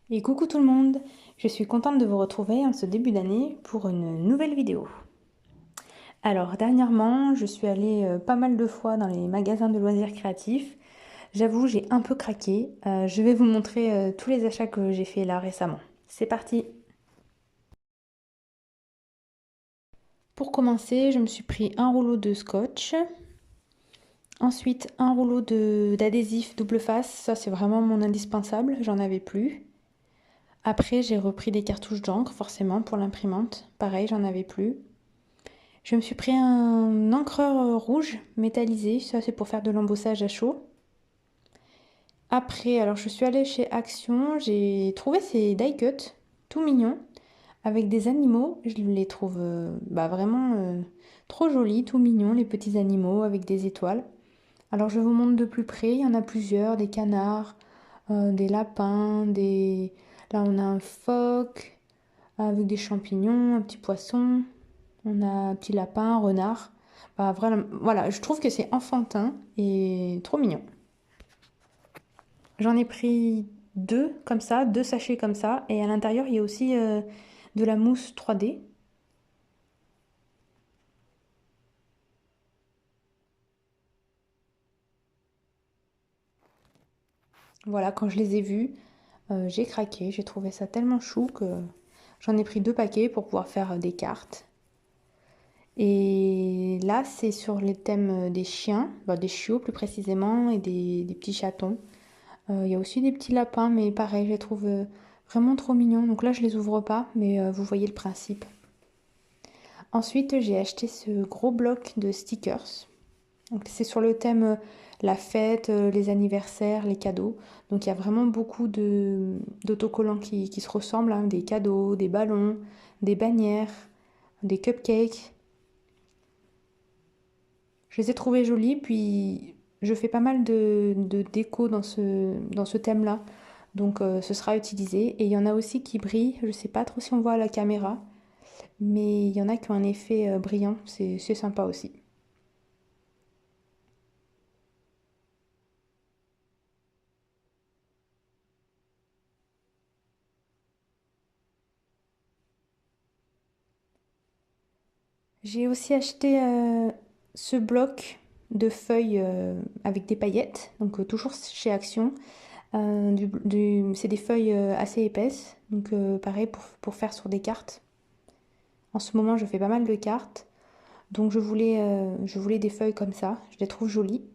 Et coucou tout le monde, je suis contente de vous retrouver en ce début d'année pour une nouvelle vidéo. Alors dernièrement, je suis allée pas mal de fois dans les magasins de loisirs créatifs. J'avoue, j'ai un peu craqué. Je vais vous montrer tous les achats que j'ai fait là récemment. C'est parti! Pour commencer, je me suis pris un rouleau de scotch. Ensuite, un rouleau d'adhésif double face. Ça, c'est vraiment mon indispensable, j'en avais plus. Après, j'ai repris des cartouches d'encre, forcément, pour l'imprimante. Pareil, j'en avais plus. Je me suis pris un encreur rouge métallisé, ça c'est pour faire de l'embossage à chaud. Après, alors je suis allée chez Action, j'ai trouvé ces die cuts tout mignons avec des animaux. Je les trouve vraiment trop jolis, tout mignons, les petits animaux avec des étoiles. Alors je vous montre de plus près, il y en a plusieurs, des canards, des lapins, des... Là on a un phoque avec des champignons, un petit poisson. On a un petit lapin, un renard. Bah, vraiment, voilà, je trouve que c'est enfantin et trop mignon. J'en ai pris deux comme ça, deux sachets comme ça. Et à l'intérieur, il y a aussi de la mousse 3D. Voilà, quand je les ai vus, j'ai craqué. J'ai trouvé ça tellement chou que j'en ai pris deux paquets pour pouvoir faire des cartes. Et là, c'est sur les thèmes des chiens, bah, des chiots plus précisément, et des petits chatons. Il y a aussi des petits lapins, mais pareil, je les trouve vraiment trop mignons. Donc là, je les ouvre pas, mais vous voyez le principe. Ensuite, j'ai acheté ce gros bloc de stickers. Donc c'est sur le thème la fête, les anniversaires, les cadeaux. Donc il y a vraiment beaucoup d'autocollants qui se ressemblent, hein, des cadeaux, des ballons, des bannières, des cupcakes. Je les ai trouvés jolis, puis je fais pas mal de déco dans ce thème-là. Donc ce sera utilisé. Et il y en a aussi qui brillent. Je sais pas trop si on voit à la caméra, mais il y en a qui ont un effet brillant. C'est sympa aussi. J'ai aussi acheté ce bloc de feuilles avec des paillettes, donc toujours chez Action. C'est des feuilles assez épaisses, donc pareil pour faire sur des cartes. En ce moment, je fais pas mal de cartes. Donc je voulais des feuilles comme ça, je les trouve jolies.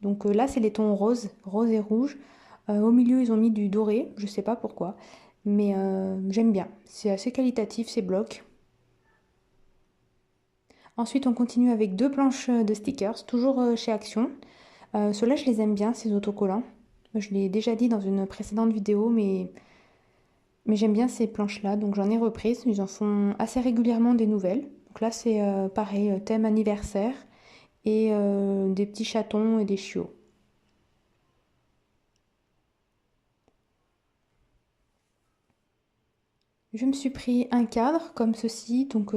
Donc là, c'est les tons rose, rose et rouge. Au milieu, ils ont mis du doré, je sais pas pourquoi, mais j'aime bien. C'est assez qualitatif ces blocs. Ensuite, on continue avec deux planches de stickers, toujours chez Action. Ceux-là, je les aime bien, ces autocollants. Je l'ai déjà dit dans une précédente vidéo, mais j'aime bien ces planches-là, donc j'en ai reprises. Ils en font assez régulièrement des nouvelles. Donc là, c'est pareil, thème anniversaire et des petits chatons et des chiots. Je me suis pris un cadre comme ceci, donc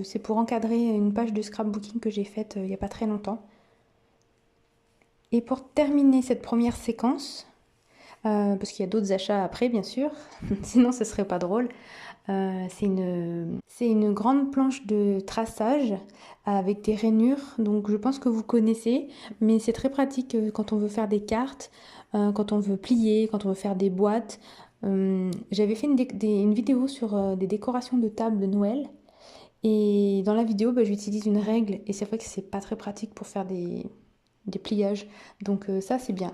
c'est pour encadrer une page de scrapbooking que j'ai faite il n'y a pas très longtemps. Et pour terminer cette première séquence, parce qu'il y a d'autres achats après bien sûr, sinon ce serait pas drôle, c'est une grande planche de traçage avec des rainures, donc je pense que vous connaissez, mais c'est très pratique quand on veut faire des cartes, quand on veut plier, quand on veut faire des boîtes. J'avais fait une vidéo sur des décorations de table de Noël, et dans la vidéo, bah, j'utilise une règle, et c'est vrai que c'est pas très pratique pour faire des pliages, donc ça c'est bien.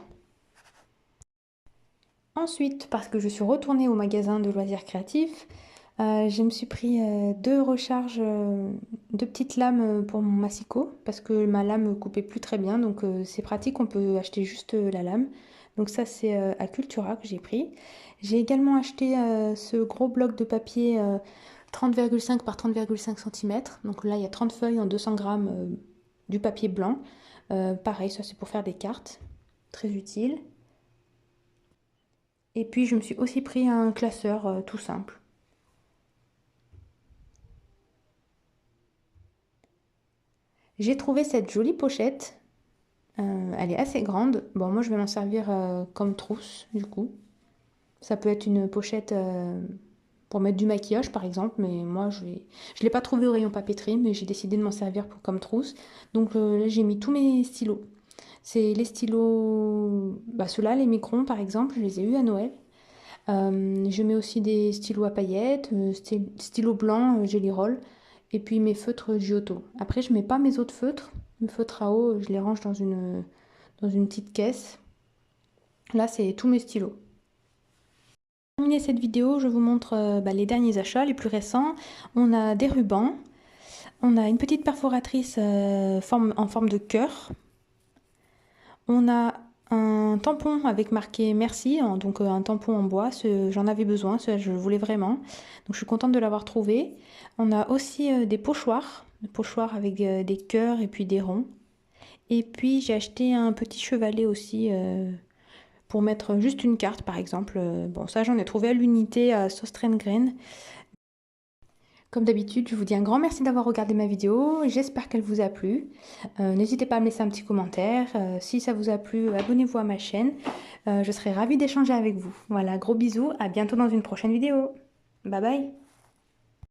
Ensuite, parce que je suis retournée au magasin de loisirs créatifs, je me suis pris deux recharges, deux petites lames pour mon massicot, parce que ma lame coupait plus très bien, donc c'est pratique, on peut acheter juste la lame. Donc ça, c'est à Cultura que j'ai pris. J'ai également acheté ce gros bloc de papier 30,5 par 30,5 cm. Donc là, il y a 30 feuilles en 200 grammes du papier blanc. Pareil, ça c'est pour faire des cartes, très utile. Et puis je me suis aussi pris un classeur tout simple. J'ai trouvé cette jolie pochette. Elle est assez grande. Bon, moi je vais m'en servir comme trousse du coup. Ça peut être une pochette pour mettre du maquillage par exemple, mais moi je ne l'ai pas trouvé au rayon papeterie, mais j'ai décidé de m'en servir comme trousse. Donc là j'ai mis tous mes stylos. C'est les stylos, bah, ceux-là, les Micron par exemple, je les ai eus à Noël. Je mets aussi des stylos à paillettes, stylos blancs, Jelly Roll, et puis mes feutres Giotto. Après, je mets pas mes autres feutres. Mes feutres à eau, je les range dans une petite caisse. Là, c'est tous mes stylos. Pour terminer cette vidéo, je vous montre bah, les derniers achats, les plus récents. On a des rubans, on a une petite perforatrice en forme de cœur. On a un tampon avec marqué merci, donc un tampon en bois, j'en avais besoin, je le voulais vraiment. Donc je suis contente de l'avoir trouvé. On a aussi des pochoirs avec des cœurs et puis des ronds. Et puis j'ai acheté un petit chevalet aussi pour mettre juste une carte par exemple. Bon ça j'en ai trouvé à l'unité à Sostrengren. Comme d'habitude, je vous dis un grand merci d'avoir regardé ma vidéo, j'espère qu'elle vous a plu. N'hésitez pas à me laisser un petit commentaire. Si ça vous a plu, abonnez-vous à ma chaîne. Je serai ravie d'échanger avec vous. Voilà, gros bisous, à bientôt dans une prochaine vidéo. Bye bye.